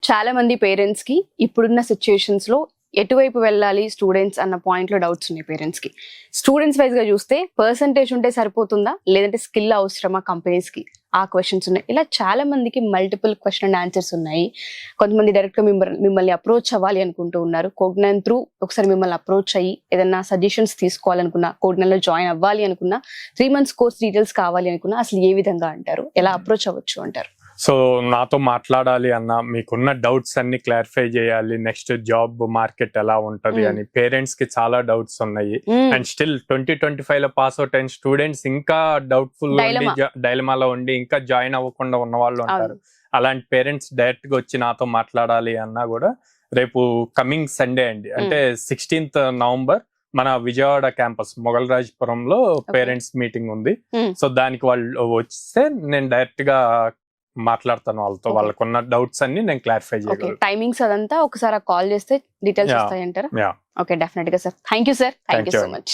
చాలా మంది పేరెంట్స్ కి ఇప్పుడున్న సిచ్యుయేషన్స్ లో ఎటువైపు వెళ్ళాలి స్టూడెంట్స్ అన్న పాయింట్ లో డౌట్స్ ఉన్నాయి పేరెంట్స్ కి. స్టూడెంట్స్ వైజ్ గా చూస్తే పర్సంటేజ్ ఉంటే సరిపోతుందా, లేదంటే స్కిల్ అవసరమా కంపెనీస్ కి, ఆ క్వశ్చన్స్ ఉన్నాయి. ఇలా చాలా మందికి మల్టిపుల్ క్వశ్చన్ అండ్ ఆన్సర్స్ ఉన్నాయి. కొంతమంది డైరెక్ట్ గా మిమ్మల్ని అప్రోచ్ అవ్వాలి అనుకుంటూ ఉన్నారు. కోగ్నైన్ త్రూ ఒకసారి మిమ్మల్ని అప్రోచ్ అయ్యి ఏదైనా సజెషన్స్ తీసుకోవాలనుకున్నా, కోగ్నైన్ లో జాయిన్ అవ్వాలి అనుకున్నా, 3 months కోర్స్ డీటెయిల్స్ కావాలి అనుకున్నా అసలు ఏ విధంగా అంటారు, ఎలా అప్రోచ్ అవ్వచ్చు అంటారు? సో నాతో మాట్లాడాలి అన్న, మీకున్న డౌట్స్ అన్ని క్లారిఫై చేయాలి, నెక్స్ట్ జాబ్ మార్కెట్ ఎలా ఉంటది అని పేరెంట్స్ కి చాలా డౌట్స్ ఉన్నాయి. అండ్ స్టిల్ 2025 లో పాస్ అవుట్ అయిన స్టూడెంట్స్ ఇంకా డౌట్ఫుల్ డైలమాలో ఉండి ఇంకా జాయిన్ అవ్వకుండా ఉన్న వాళ్ళు ఉంటారు. అలాంటి పేరెంట్స్ డైరెక్ట్ గా వచ్చి నాతో మాట్లాడాలి అన్నా కూడా రేపు కమింగ్ సండే అండి, అంటే 16th November మన విజయవాడ క్యాంపస్ మొగల్రాజ్పురంలో పేరెంట్స్ మీటింగ్ ఉంది. సో దానికి వాళ్ళు వస్తే నేను డైరెక్ట్ గా మాట్లాడతాను వాళ్ళతో, వాళ్ళకున్న డౌట్స్ అన్ని నేను క్లారిఫై చేయగలను. టైమింగ్స్ అదంతా ఒకసారి కాల్ చేస్తే డీటెయిల్స్ వస్తాయంటారా? ఓకే, డెఫినెట్ గా sir. Thank you sir, thank you so much.